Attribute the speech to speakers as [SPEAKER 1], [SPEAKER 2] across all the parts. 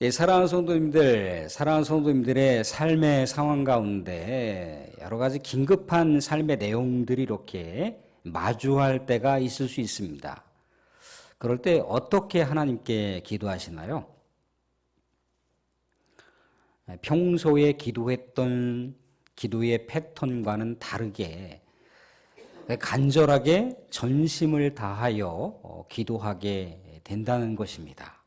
[SPEAKER 1] 예, 사랑하는 성도님들의 삶의 상황 가운데 여러 가지 긴급한 삶의 내용들이 이렇게 마주할 때가 있을 수 있습니다. 그럴 때 어떻게 하나님께 기도하시나요? 평소에 기도했던 기도의 패턴과는 다르게 간절하게 전심을 다하여 기도하게 된다는 것입니다.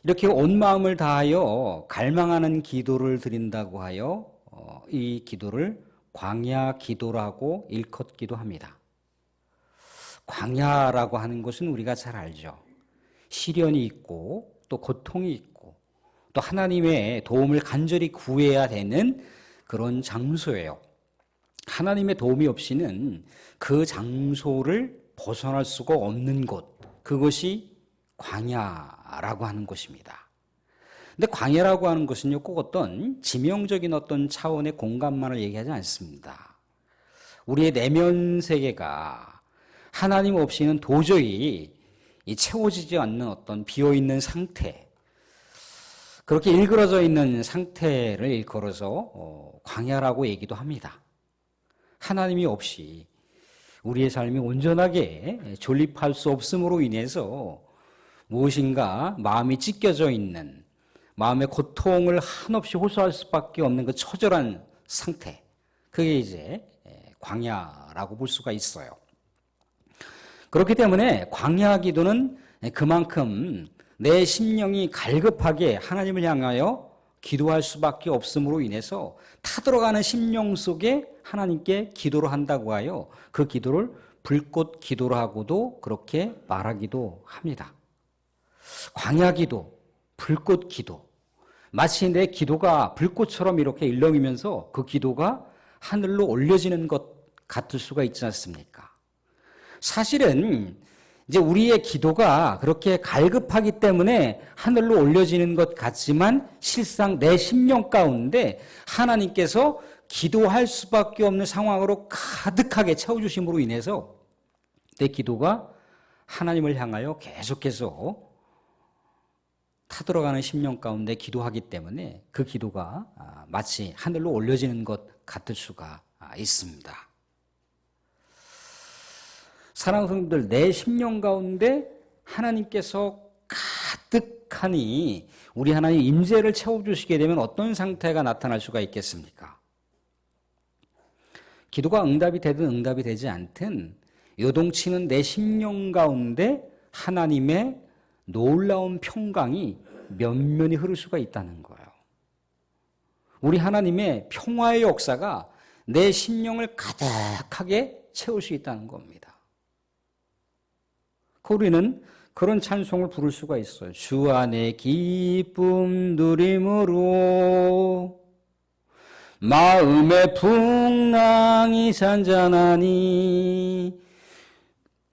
[SPEAKER 1] 이렇게 온 마음을 다하여 갈망하는 기도를 드린다고 하여 이 기도를 광야 기도라고 일컫기도 합니다. 광야라고 하는 것은 우리가 잘 알죠. 시련이 있고 또 고통이 있고 또 하나님의 도움을 간절히 구해야 되는 그런 장소예요. 하나님의 도움이 없이는 그 장소를 벗어날 수가 없는 곳, 그것이 광야라고 하는 것입니다. 근데 광야라고 하는 것은요, 꼭 어떤 지명적인 어떤 차원의 공간만을 얘기하지 않습니다. 우리의 내면 세계가 하나님 없이는 도저히 채워지지 않는 어떤 비어있는 상태, 그렇게 일그러져 있는 상태를 일컬어서 광야라고 얘기도 합니다. 하나님이 없이 우리의 삶이 온전하게 존립할 수 없음으로 인해서 무엇인가 마음이 찢겨져 있는, 마음의 고통을 한없이 호소할 수밖에 없는 그 처절한 상태, 그게 이제 광야라고 볼 수가 있어요. 그렇기 때문에 광야 기도는 그만큼 내 심령이 갈급하게 하나님을 향하여 기도할 수밖에 없음으로 인해서 타들어가는 심령 속에 하나님께 기도를 한다고 하여 그 기도를 불꽃 기도라고도 그렇게 말하기도 합니다. 광야 기도, 불꽃 기도, 마치 내 기도가 불꽃처럼 이렇게 일렁이면서 그 기도가 하늘로 올려지는 것 같을 수가 있지 않습니까? 사실은 이제 우리의 기도가 그렇게 갈급하기 때문에 하늘로 올려지는 것 같지만 실상 내 심령 가운데 하나님께서 기도할 수밖에 없는 상황으로 가득하게 채워주심으로 인해서 내 기도가 하나님을 향하여 계속해서 타들어가는 심령 가운데 기도하기 때문에 그 기도가 마치 하늘로 올려지는 것 같을 수가 있습니다. 사랑하는 성도들, 내 심령 가운데 하나님께서 가득하니 우리 하나님 임재를 채워주시게 되면 어떤 상태가 나타날 수가 있겠습니까? 기도가 응답이 되든 응답이 되지 않든 요동치는 내 심령 가운데 하나님의 놀라운 평강이 면면히 흐를 수가 있다는 거예요. 우리 하나님의 평화의 역사가 내 심령을 가득하게 채울 수 있다는 겁니다. 우리는 그런 찬송을 부를 수가 있어요. 주 안에 기쁨 누림으로 마음의 풍랑이 잔잔하니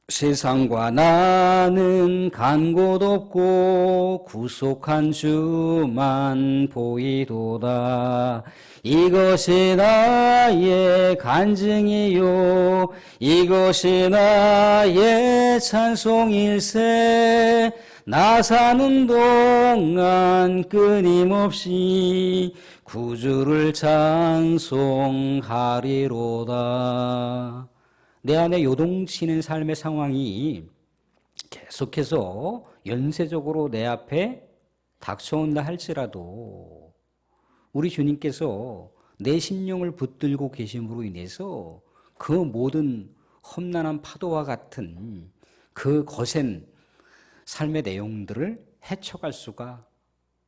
[SPEAKER 1] 세상과 나는 간 곳 없고 구속한 주만 보이도다. 이것이 나의 간증이요 이것이 나의 찬송일세. 나 사는 동안 끊임없이 구주를 찬송하리로다. 내 안에 요동치는 삶의 상황이 계속해서 연쇄적으로 내 앞에 닥쳐온다 할지라도 우리 주님께서 내 심령을 붙들고 계심으로 인해서 그 모든 험난한 파도와 같은 그 거센 삶의 내용들을 헤쳐갈 수가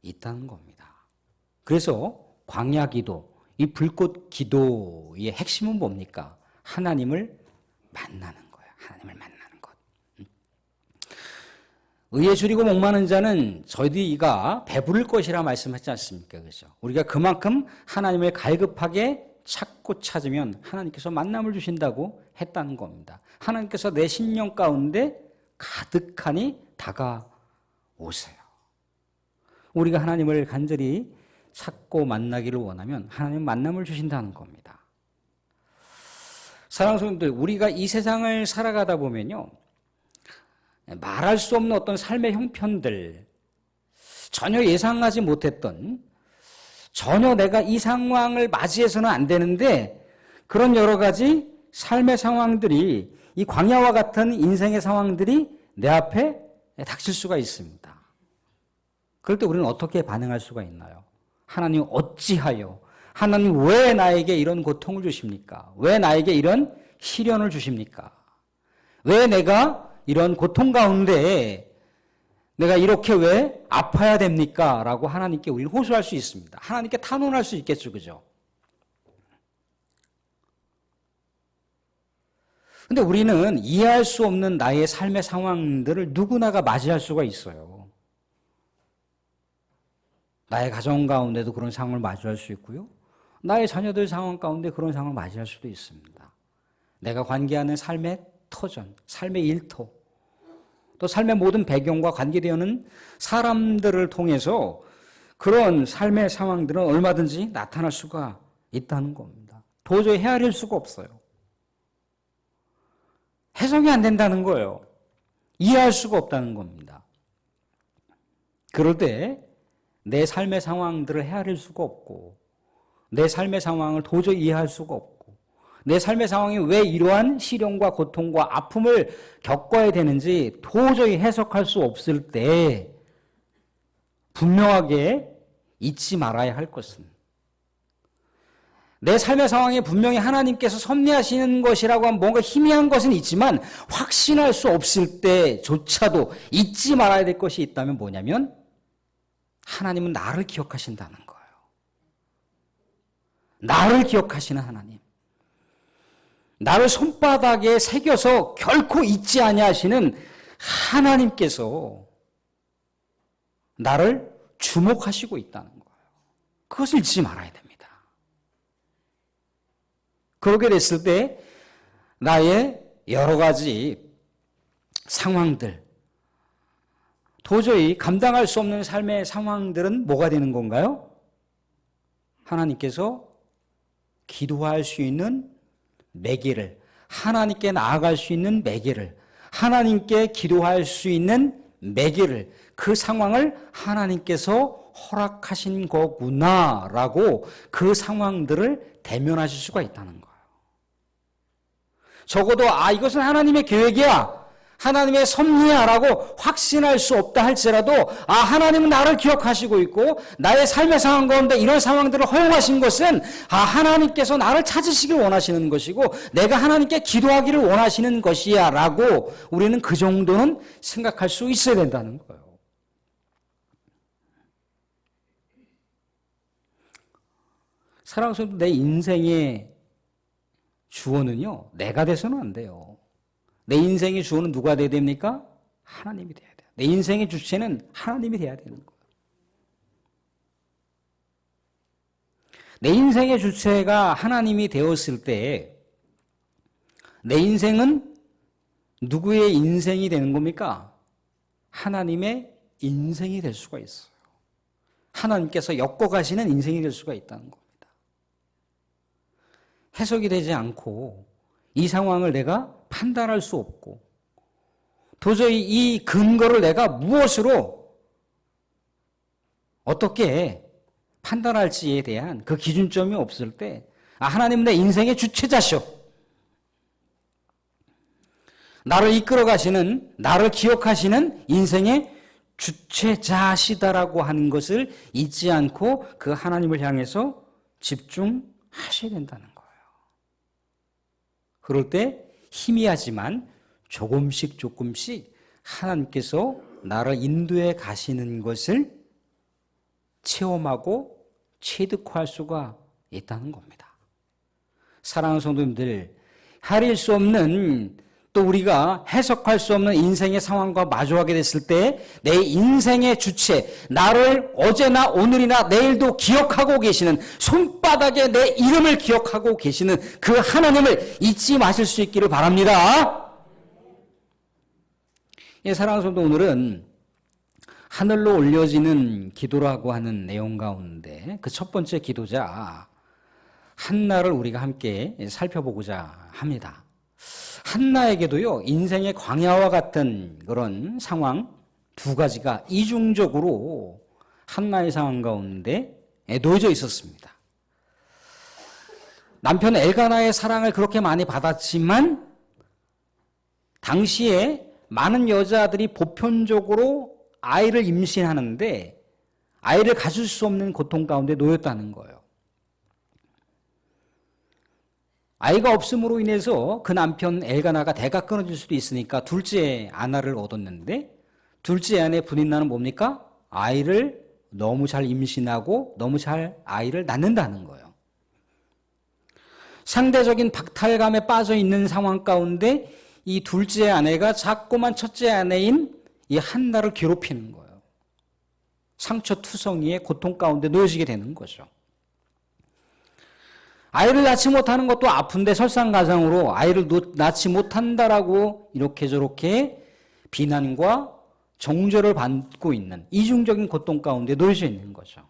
[SPEAKER 1] 있다는 겁니다. 그래서 광야 기도, 이 불꽃 기도의 핵심은 뭡니까? 하나님을 만나는 거예요. 하나님을 만나는 것. 의에 줄이고 목마른 자는 저희가 배부를 것이라 말씀하지 않습니까? 그렇죠? 우리가 그만큼 하나님을 갈급하게 찾고 찾으면 하나님께서 만남을 주신다고 했다는 겁니다. 하나님께서 내 심령 가운데 가득하니 다가오세요. 우리가 하나님을 간절히 찾고 만나기를 원하면 하나님 만남을 주신다는 겁니다. 사랑하는 성도들, 우리가 이 세상을 살아가다 보면요, 말할 수 없는 어떤 삶의 형편들, 전혀 예상하지 못했던, 전혀 내가 이 상황을 맞이해서는 안 되는데 그런 여러 가지 삶의 상황들이, 이 광야와 같은 인생의 상황들이 내 앞에 닥칠 수가 있습니다. 그럴 때 우리는 어떻게 반응할 수가 있나요? 하나님 어찌하여, 하나님 왜 나에게 이런 고통을 주십니까? 왜 나에게 이런 시련을 주십니까? 왜 내가 이런 고통 가운데 내가 이렇게 왜 아파야 됩니까? 라고 하나님께 우리는 호소할 수 있습니다. 하나님께 탄원할 수 있겠죠. 그죠? 근데 우리는 이해할 수 없는 나의 삶의 상황들을 누구나가 맞이할 수가 있어요. 나의 가정 가운데도 그런 상황을 맞이할 수 있고요. 나의 자녀들 상황 가운데 그런 상황을 맞이할 수도 있습니다. 내가 관계하는 삶의 터전, 삶의 일터, 또 삶의 모든 배경과 관계되어있는 사람들을 통해서 그런 삶의 상황들은 얼마든지 나타날 수가 있다는 겁니다. 도저히 헤아릴 수가 없어요. 해석이 안 된다는 거예요. 이해할 수가 없다는 겁니다. 그럴 때 내 삶의 상황들을 헤아릴 수가 없고, 내 삶의 상황을 도저히 이해할 수가 없고, 내 삶의 상황이 왜 이러한 시련과 고통과 아픔을 겪어야 되는지 도저히 해석할 수 없을 때 분명하게 잊지 말아야 할 것은, 내 삶의 상황에 분명히 하나님께서 섭리하시는 것이라고 하면 뭔가 희미한 것은 있지만 확신할 수 없을 때조차도 잊지 말아야 될 것이 있다면 뭐냐면, 하나님은 나를 기억하신다는 거예요. 나를 기억하시는 하나님. 나를 손바닥에 새겨서 결코 잊지 아니하시는 하나님께서 나를 주목하시고 있다는 거예요. 그것을 잊지 말아야 됩니다. 그렇게 됐을 때 나의 여러 가지 상황들, 도저히 감당할 수 없는 삶의 상황들은 뭐가 되는 건가요? 하나님께서 기도할 수 있는 매개를, 하나님께 나아갈 수 있는 매개를, 하나님께 기도할 수 있는 매개를, 그 상황을 하나님께서 허락하신 거구나라고 그 상황들을 대면하실 수가 있다는 거예요. 적어도 이것은 하나님의 계획이야, 하나님의 섭리야라고 확신할 수 없다 할지라도 하나님은 나를 기억하시고 있고 나의 삶의 상황 가운데 이런 상황들을 허용하신 것은 하나님께서 나를 찾으시길 원하시는 것이고 내가 하나님께 기도하기를 원하시는 것이야 라고 우리는 그 정도는 생각할 수 있어야 된다는 거예요. 사랑하는 성도, 내 인생의 주어는요, 내가 돼서는 안 돼요. 내 인생의 주어는 누가 돼야 됩니까? 하나님이 돼야 돼요. 내 인생의 주체는 하나님이 돼야 되는 거예요. 내 인생의 주체가 하나님이 되었을 때 내 인생은 누구의 인생이 되는 겁니까? 하나님의 인생이 될 수가 있어요. 하나님께서 엮어가시는 인생이 될 수가 있다는 겁니다. 해석이 되지 않고 이 상황을 내가 판단할 수 없고 도저히 이 근거를 내가 무엇으로 어떻게 판단할지에 대한 그 기준점이 없을 때 하나님은 내 인생의 주체자셔, 나를 이끌어 가시는, 나를 기억하시는 인생의 주체자시다라고 하는 것을 잊지 않고 그 하나님을 향해서 집중하셔야 된다는 거예요. 그럴 때 희미하지만 조금씩 하나님께서 나를 인도해 가시는 것을 체험하고 체득할 수가 있다는 겁니다. 사랑하는 성도님들, 헤아릴 수 없는, 또 우리가 해석할 수 없는 인생의 상황과 마주하게 됐을 때 내 인생의 주체, 나를 어제나 오늘이나 내일도 기억하고 계시는, 손바닥에 내 이름을 기억하고 계시는 그 하나님을 잊지 마실 수 있기를 바랍니다. 사랑하는 성도, 오늘은 하늘로 올려지는 기도라고 하는 내용 가운데 그 첫 번째 기도자 한나를 우리가 함께 살펴보고자 합니다. 한나에게도요, 인생의 광야와 같은 그런 상황 두 가지가 이중적으로 한나의 상황 가운데 놓여져 있었습니다. 남편 엘가나의 사랑을 그렇게 많이 받았지만 당시에 많은 여자들이 보편적으로 아이를 임신하는데 아이를 가질 수 없는 고통 가운데 놓였다는 거예요. 아이가 없음으로 인해서 그 남편 엘가나가 대가 끊어질 수도 있으니까 둘째 아나를 얻었는데 둘째 아내 분인나는 뭡니까? 아이를 너무 잘 임신하고 너무 잘 아이를 낳는다는 거예요. 상대적인 박탈감에 빠져 있는 상황 가운데 이 둘째 아내가 자꾸만 첫째 아내인 이 한나를 괴롭히는 거예요. 상처투성이의 고통 가운데 놓여지게 되는 거죠. 아이를 낳지 못하는 것도 아픈데 설상가상으로 아이를 낳지 못한다라고 이렇게 저렇게 비난과 정죄를 받고 있는 이중적인 고통 가운데 놓여져 있는 거죠.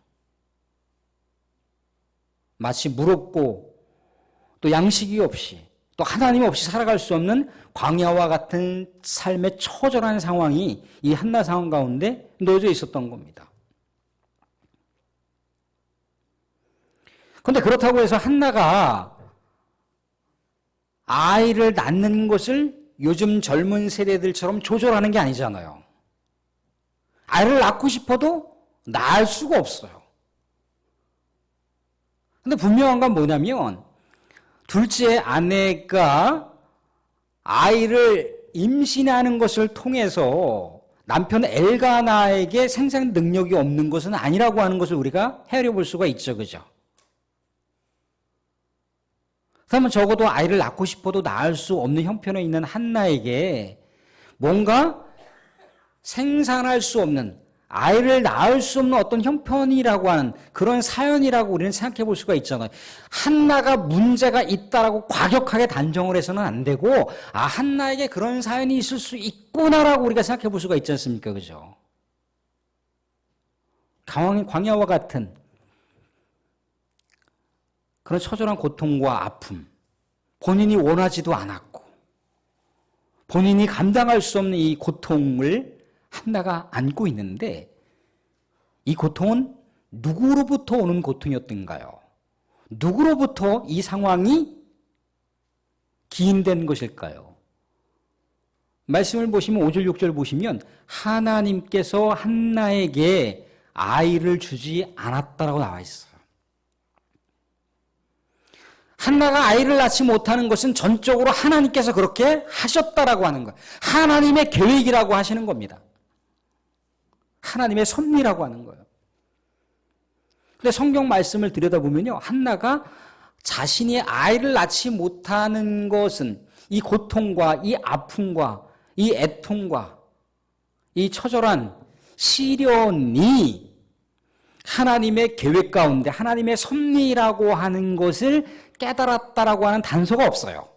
[SPEAKER 1] 마치 물 없고 또 양식이 없이 또 하나님 없이 살아갈 수 없는 광야와 같은 삶의 처절한 상황이 이 한나 상황 가운데 놓여져 있었던 겁니다. 그런데 그렇다고 해서 한나가 아이를 낳는 것을 요즘 젊은 세대들처럼 조절하는 게 아니잖아요. 아이를 낳고 싶어도 낳을 수가 없어요. 근데 분명한 건 뭐냐면 둘째 아내가 아이를 임신하는 것을 통해서 남편 엘가나에게 생산 능력이 없는 것은 아니라고 하는 것을 우리가 헤아려 볼 수가 있죠. 그죠? 그러면 적어도 아이를 낳고 싶어도 낳을 수 없는 형편에 있는 한나에게 뭔가 생산할 수 없는 아이를 낳을 수 없는 어떤 형편이라고 하는 그런 사연이라고 우리는 생각해 볼 수가 있잖아요. 한나가 문제가 있다라고 과격하게 단정을 해서는 안 되고 한나에게 그런 사연이 있을 수 있구나라고 우리가 생각해 볼 수가 있지 않습니까? 그죠? 광야와 같은 그런 처절한 고통과 아픔, 본인이 원하지도 않았고 본인이 감당할 수 없는 이 고통을 한나가 안고 있는데 이 고통은 누구로부터 오는 고통이었던가요? 누구로부터 이 상황이 기인된 것일까요? 말씀을 보시면 5절 6절 보시면 하나님께서 한나에게 아이를 주지 않았다라고 나와 있어요. 한나가 아이를 낳지 못하는 것은 전적으로 하나님께서 그렇게 하셨다라고 하는 거예요. 하나님의 계획이라고 하시는 겁니다. 하나님의 섭리라고 하는 거예요. 근데 성경 말씀을 들여다보면요. 한나가 자신이 아이를 낳지 못하는 것은 이 고통과 이 아픔과 이 애통과 이 처절한 시련이 하나님의 계획 가운데 하나님의 섭리라고 하는 것을 깨달았다라고 하는 단서가 없어요.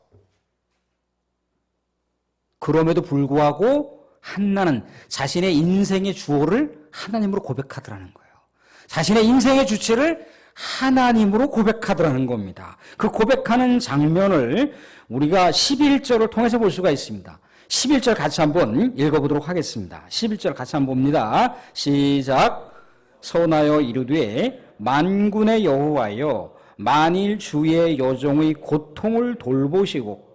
[SPEAKER 1] 그럼에도 불구하고 한나는 자신의 인생의 주어를 하나님으로 고백하더라는 거예요. 자신의 인생의 주체를 하나님으로 고백하더라는 겁니다. 그 고백하는 장면을 우리가 11절을 통해서 볼 수가 있습니다. 11절 같이 한번 읽어보도록 하겠습니다. 11절 같이 한번 봅니다. 시작. 선하여 이르되 만군의 여호와여 만일 주의 여종의 고통을 돌보시고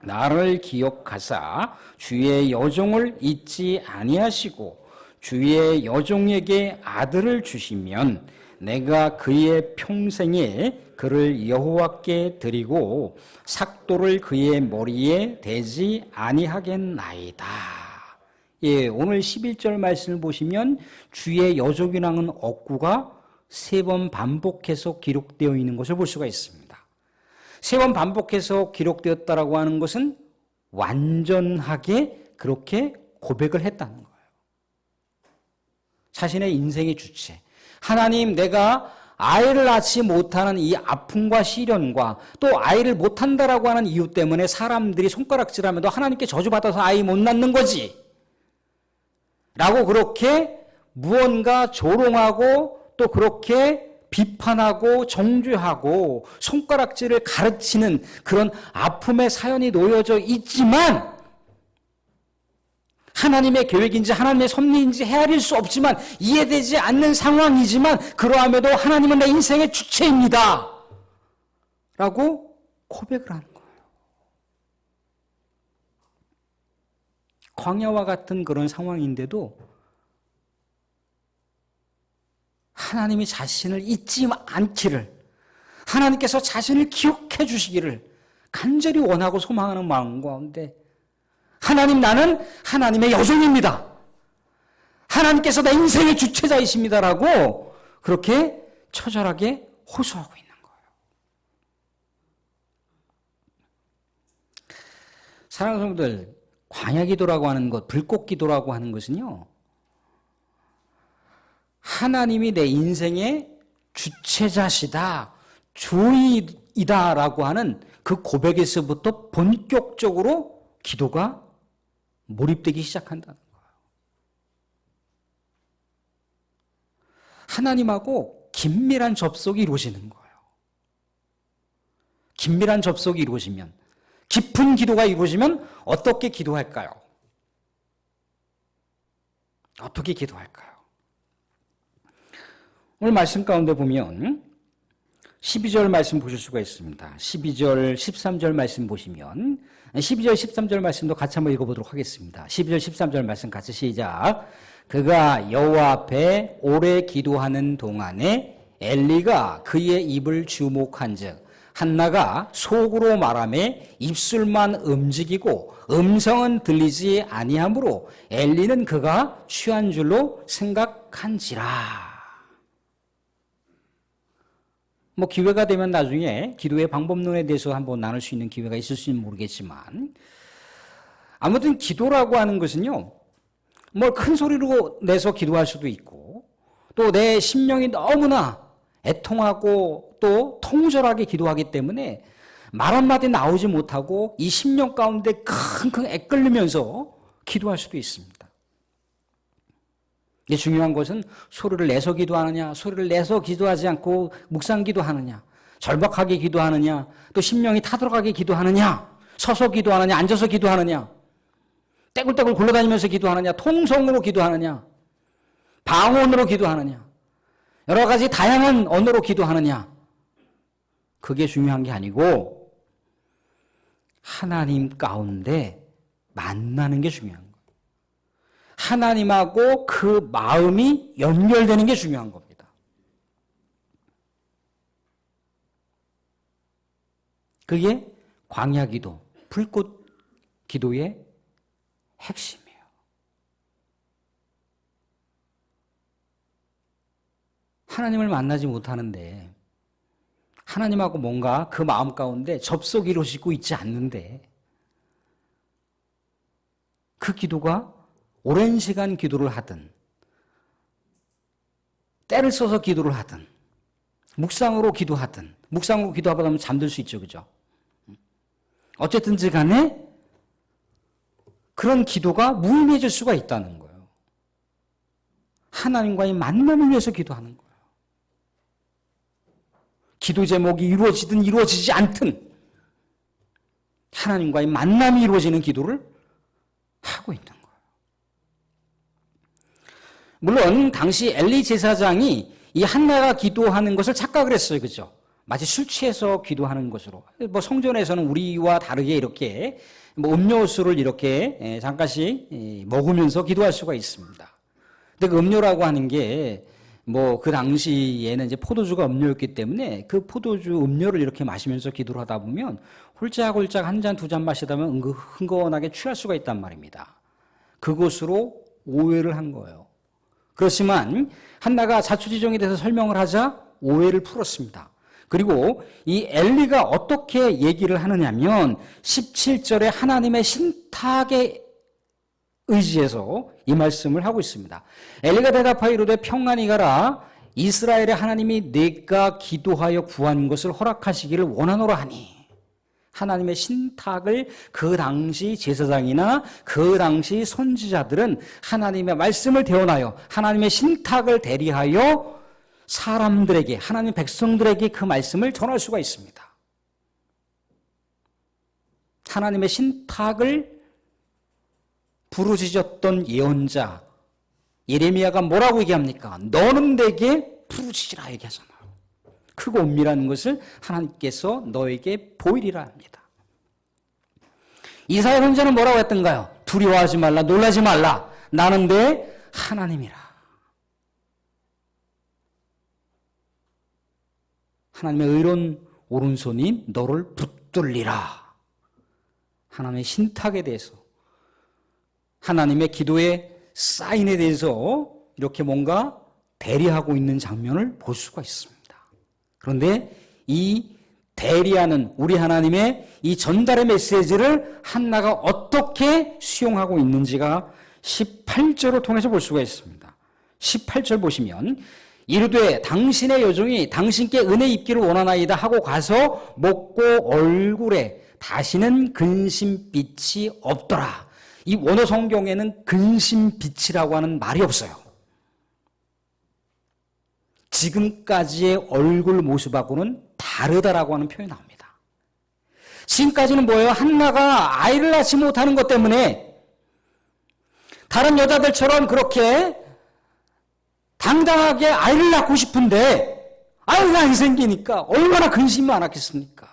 [SPEAKER 1] 나를 기억하사 주의 여종을 잊지 아니하시고 주의 여종에게 아들을 주시면 내가 그의 평생에 그를 여호와께 드리고 삭도를 그의 머리에 대지 아니하겠나이다. 예, 오늘 11절 말씀을 보시면 주의 여종이라는 어구가 3번 반복해서 기록되어 있는 것을 볼 수가 있습니다. 3번 반복해서 기록되었다라고 하는 것은 완전하게 그렇게 고백을 했다는 거예요. 자신의 인생의 주체. 하나님, 내가 아이를 낳지 못하는 이 아픔과 시련과 또 아이를 못한다라고 하는 이유 때문에 사람들이 손가락질하면도 하나님께 저주받아서 아이 못 낳는 거지. 라고 그렇게 무언가 조롱하고 또 그렇게 비판하고 정죄하고 손가락질을 가르치는 그런 아픔의 사연이 놓여져 있지만 하나님의 계획인지 하나님의 섭리인지 헤아릴 수 없지만 이해되지 않는 상황이지만 그러함에도 하나님은 내 인생의 주체입니다. 라고 고백을 하는 거예요. 광야와 같은 그런 상황인데도 하나님이 자신을 잊지 않기를, 하나님께서 자신을 기억해 주시기를 간절히 원하고 소망하는 마음 가운데 하나님, 나는 하나님의 여종입니다. 하나님께서 내 인생의 주체자이십니다라고 그렇게 처절하게 호소하고 있는 거예요. 사랑하는 성도들, 광야기도라고 하는 것, 불꽃기도라고 하는 것은요, 하나님이 내 인생의 주체자시다, 주인이다라고 하는 그 고백에서부터 본격적으로 기도가 몰입되기 시작한다는 거예요. 하나님하고 긴밀한 접속이 이루어지는 거예요. 긴밀한 접속이 이루어지면, 깊은 기도가 이루어지면 어떻게 기도할까요? 어떻게 기도할까요? 오늘 말씀 가운데 보면 12절 말씀 보실 수가 있습니다. 12절, 13절 말씀 보시면 12절, 13절 말씀도 같이 한번 읽어보도록 하겠습니다. 12절, 13절 말씀 같이 시작. 그가 여호와 앞에 오래 기도하는 동안에 엘리가 그의 입을 주목한즉 한나가 속으로 말하매 입술만 움직이고 음성은 들리지 아니하므로 엘리는 그가 취한 줄로 생각한지라. 기회가 되면 나중에 기도의 방법론에 대해서 한번 나눌 수 있는 기회가 있을지는 모르겠지만, 아무튼 기도라고 하는 것은요, 큰 소리로 내서 기도할 수도 있고, 또 내 심령이 너무나 애통하고 또 통절하게 기도하기 때문에 말 한마디 나오지 못하고 이 심령 가운데 킁킁 애끓이면서 기도할 수도 있습니다. 이게 중요한 것은 소리를 내서 기도하느냐, 소리를 내서 기도하지 않고 묵상 기도하느냐, 절박하게 기도하느냐, 또 심령이 타들어가게 기도하느냐, 서서 기도하느냐, 앉아서 기도하느냐, 떼굴떼굴 굴러다니면서 기도하느냐, 통성으로 기도하느냐, 방언으로 기도하느냐, 여러 가지 다양한 언어로 기도하느냐, 그게 중요한 게 아니고 하나님 가운데 만나는 게 중요한 거예요. 하나님하고 그 마음이 연결되는 게 중요한 겁니다. 그게 광야 기도, 불꽃 기도의 핵심이에요. 하나님을 만나지 못하는데, 하나님하고 뭔가 그 마음 가운데 접속이 이루어지고 있지 않는데, 그 기도가 오랜 시간 기도를 하든, 때를 써서 기도를 하든, 묵상으로 기도하든, 묵상으로 기도하다 보면 잠들 수 있죠, 그죠? 어쨌든지 간에 그런 기도가 무의미해질 수가 있다는 거예요. 하나님과의 만남을 위해서 기도하는 거예요. 기도 제목이 이루어지든 이루어지지 않든 하나님과의 만남이 이루어지는 기도를 하고 있는 거예요. 물론 당시 엘리 제사장이 이 한나가 기도하는 것을 착각을 했어요. 그죠? 마치 술 취해서 기도하는 것으로. 성전에서는 우리와 다르게 이렇게 음료수를 이렇게 잠깐씩 먹으면서 기도할 수가 있습니다. 근데 그 음료라고 하는 게 그 당시에는 이제 포도주가 음료였기 때문에 그 포도주 음료를 이렇게 마시면서 기도를 하다 보면 홀짝홀짝 한 잔, 두 잔 마시다면 흥건하게 취할 수가 있단 말입니다. 그것으로 오해를 한 거예요. 그렇지만 한나가 자초지종에 대해서 설명을 하자 오해를 풀었습니다. 그리고 이 엘리가 어떻게 얘기를 하느냐면 17절에 하나님의 신탁에 의지해서 이 말씀을 하고 있습니다. 엘리가 대답하여 이르되 평안히 가라. 이스라엘의 하나님이 내가 기도하여 구한 것을 허락하시기를 원하노라 하니. 하나님의 신탁을 그 당시 제사장이나 그 당시 선지자들은 하나님의 말씀을 대언하여 하나님의 신탁을 대리하여 사람들에게, 하나님 백성들에게 그 말씀을 전할 수가 있습니다. 하나님의 신탁을 부르짖었던 예언자 예레미야가 뭐라고 얘기합니까? 너는 내게 부르짖으라 얘기하잖아요. 크고 은밀한 것을 하나님께서 너에게 보이리라 합니다. 이사야 선지자는 뭐라고 했던가요? 두려워하지 말라, 놀라지 말라. 나는 내 하나님이라. 하나님의 의로운 오른손이 너를 붙들리라. 하나님의 신탁에 대해서, 하나님의 기도의 사인에 대해서 이렇게 뭔가 대리하고 있는 장면을 볼 수가 있습니다. 그런데 이 대리하는 우리 하나님의 이 전달의 메시지를 한나가 어떻게 수용하고 있는지가 18절을 통해서 볼 수가 있습니다. 18절 보시면 이르되 당신의 여종이 당신께 은혜 입기를 원하나이다 하고 가서 먹고 얼굴에 다시는 근심빛이 없더라. 이 원어 성경에는 근심빛이라고 하는 말이 없어요. 지금까지의 얼굴 모습하고는 다르다라고 하는 표현이 나옵니다. 지금까지는 뭐예요? 한나가 아이를 낳지 못하는 것 때문에 다른 여자들처럼 그렇게 당당하게 아이를 낳고 싶은데 아이가 안 생기니까 얼마나 근심이 많았겠습니까?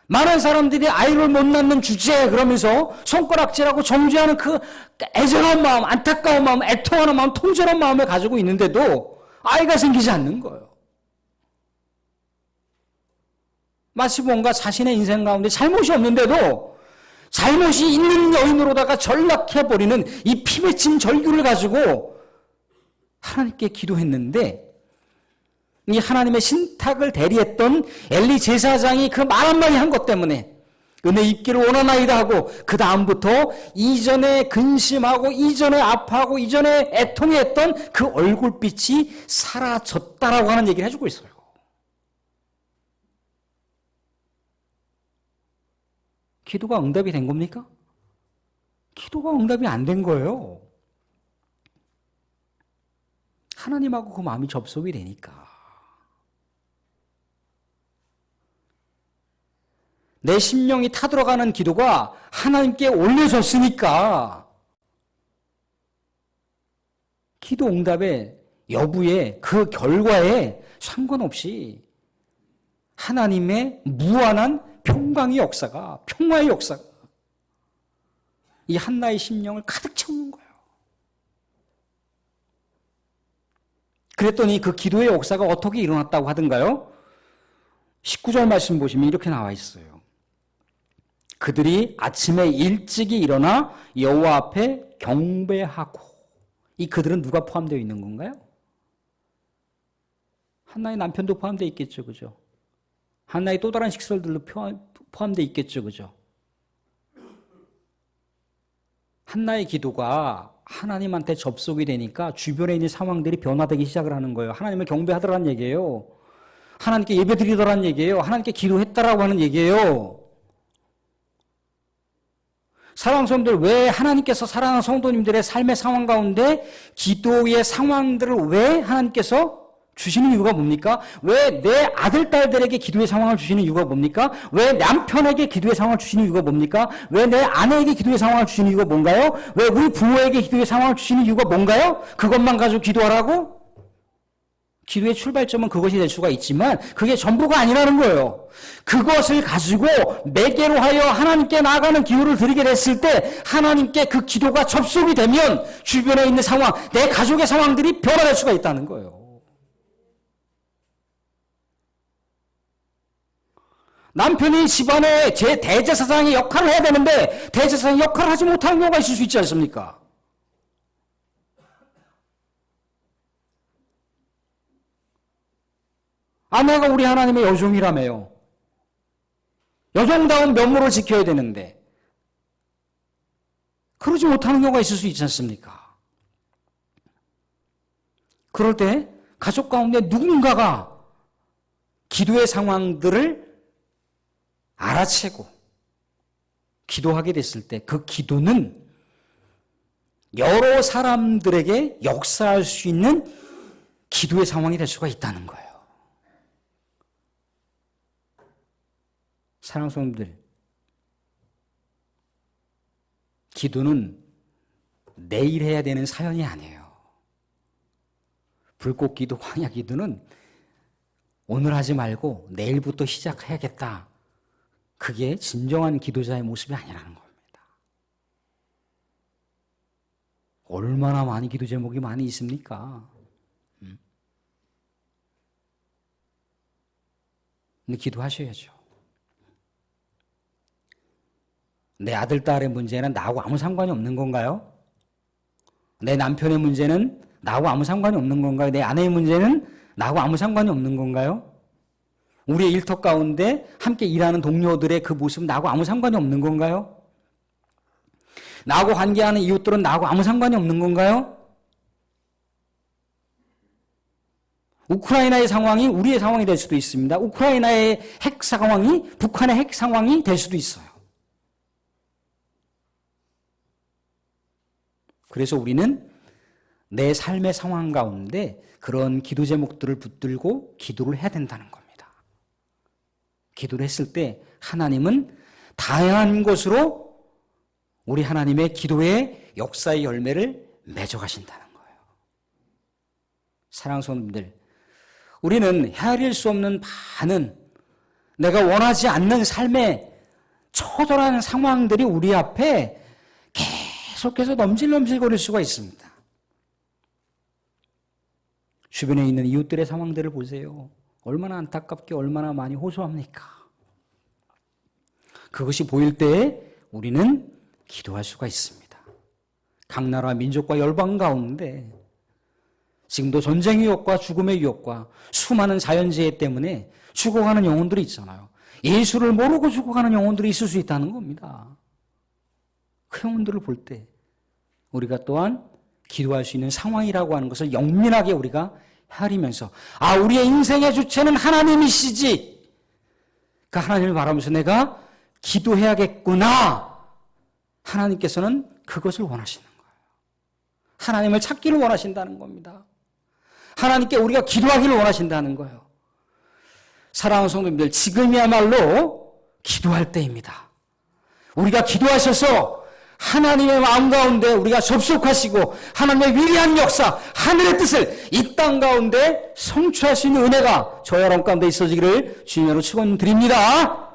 [SPEAKER 1] 많은 사람들이 아이를 못 낳는 주제에 그러면서 손가락질하고 정죄하는 그 애절한 마음, 안타까운 마음, 애통하는 마음, 통절한 마음을 가지고 있는데도 아이가 생기지 않는 거예요. 마치 뭔가 자신의 인생 가운데 잘못이 없는데도 잘못이 있는 여인으로다가 전락해버리는 이 피 맺힌 절규를 가지고 하나님께 기도했는데 이 하나님의 신탁을 대리했던 엘리 제사장이 그 말 한마디 한 것 때문에 은혜 입기를 원하나이다 하고 그 다음부터 이전에 근심하고 이전에 아파하고 이전에 애통했던 그 얼굴빛이 사라졌다라고 하는 얘기를 해주고 있어요. 기도가 응답이 된 겁니까? 기도가 응답이 안 된 거예요. 하나님하고 그 마음이 접속이 되니까. 내 심령이 타들어가는 기도가 하나님께 올려졌으니까 기도 응답의 여부에 그 결과에 상관없이 하나님의 무한한 평강의 역사가, 평화의 역사가 이 한나의 심령을 가득 채우는 거예요. 그랬더니 그 기도의 역사가 어떻게 일어났다고 하던가요? 19절 말씀 보시면 이렇게 나와 있어요. 그들이 아침에 일찍이 일어나 여호와 앞에 경배하고, 이 그들은 누가 포함되어 있는 건가요? 한나의 남편도 포함되어 있겠죠, 그죠? 한나의 또 다른 식설들도 포함되어 있겠죠, 그죠? 한나의 기도가 하나님한테 접속이 되니까 주변에 있는 상황들이 변화되기 시작을 하는 거예요. 하나님을 경배하더라는 얘기예요. 하나님께 예배드리더라는 얘기예요. 하나님께 기도했다라고 하는 얘기예요. 사랑하는 성도들, 왜 하나님께서 사랑하는 성도님들의 삶의 상황 가운데 기도의 상황들을 왜 하나님께서 주시는 이유가 뭡니까? 왜 내 아들, 딸들에게 기도의 상황을 주시는 이유가 뭡니까? 왜 남편에게 기도의 상황을 주시는 이유가 뭡니까? 왜 내 아내에게 기도의 상황을 주시는 이유가 뭔가요? 왜 우리 부모에게 기도의 상황을 주시는 이유가 뭔가요? 그것만 가지고 기도하라고? 기도의 출발점은 그것이 될 수가 있지만 그게 전부가 아니라는 거예요. 그것을 가지고 매개로 하여 하나님께 나아가는 기도를 드리게 됐을 때 하나님께 그 기도가 접속이 되면 주변에 있는 상황, 내 가족의 상황들이 변화될 수가 있다는 거예요. 남편이 집안에 제 대제사장의 역할을 해야 되는데 대제사장의 역할을 하지 못하는 경우가 있을 수 있지 않습니까? 아내가 우리 하나님의 여종이라며요. 여종다운 면모를 지켜야 되는데 그러지 못하는 경우가 있을 수 있지 않습니까? 그럴 때 가족 가운데 누군가가 기도의 상황들을 알아채고 기도하게 됐을 때 그 기도는 여러 사람들에게 역사할 수 있는 기도의 상황이 될 수가 있다는 거예요. 사랑하는 성도들, 기도는 내일 해야 되는 사연이 아니에요. 불꽃 기도, 광야 기도는 오늘 하지 말고 내일부터 시작해야겠다. 그게 진정한 기도자의 모습이 아니라는 겁니다. 얼마나 많이 기도 제목이 많이 있습니까? 근데 기도하셔야죠. 내 아들, 딸의 문제는 나하고 아무 상관이 없는 건가요? 내 남편의 문제는 나하고 아무 상관이 없는 건가요? 내 아내의 문제는 나하고 아무 상관이 없는 건가요? 우리의 일터 가운데 함께 일하는 동료들의 그 모습은 나하고 아무 상관이 없는 건가요? 나하고 관계하는 이웃들은 나하고 아무 상관이 없는 건가요? 우크라이나의 상황이 우리의 상황이 될 수도 있습니다. 우크라이나의 핵 상황이 북한의 핵 상황이 될 수도 있어요. 그래서 우리는 내 삶의 상황 가운데 그런 기도 제목들을 붙들고 기도를 해야 된다는 겁니다. 기도를 했을 때 하나님은 다양한 곳으로 우리 하나님의 기도의 역사의 열매를 맺어가신다는 거예요. 사랑하는 성도님들, 우리는 헤아릴 수 없는 많은 내가 원하지 않는 삶의 처절한 상황들이 우리 앞에 계속해서 넘실넘실거릴 수가 있습니다. 주변에 있는 이웃들의 상황들을 보세요. 얼마나 안타깝게 얼마나 많이 호소합니까? 그것이 보일 때에 우리는 기도할 수가 있습니다. 각 나라 민족과 열방 가운데 지금도 전쟁의 위협과 죽음의 위협과 수많은 자연재해 때문에 죽어가는 영혼들이 있잖아요. 예수를 모르고 죽어가는 영혼들이 있을 수 있다는 겁니다. 그 영혼들을 볼 때 우리가 또한 기도할 수 있는 상황이라고 하는 것을 영민하게 우리가 헤아리면서 우리의 인생의 주체는 하나님이시지. 그 하나님을 바라면서 내가 기도해야겠구나. 하나님께서는 그것을 원하시는 거예요. 하나님을 찾기를 원하신다는 겁니다. 하나님께 우리가 기도하기를 원하신다는 거예요. 사랑하는 성도님들, 지금이야말로 기도할 때입니다. 우리가 기도하셔서 하나님의 마음 가운데 우리가 접속하시고 하나님의 위대한 역사, 하늘의 뜻을 이 땅 가운데 성취할 수 있는 은혜가 저와 여러분 가운데 있어지기를 주님으로 축원드립니다.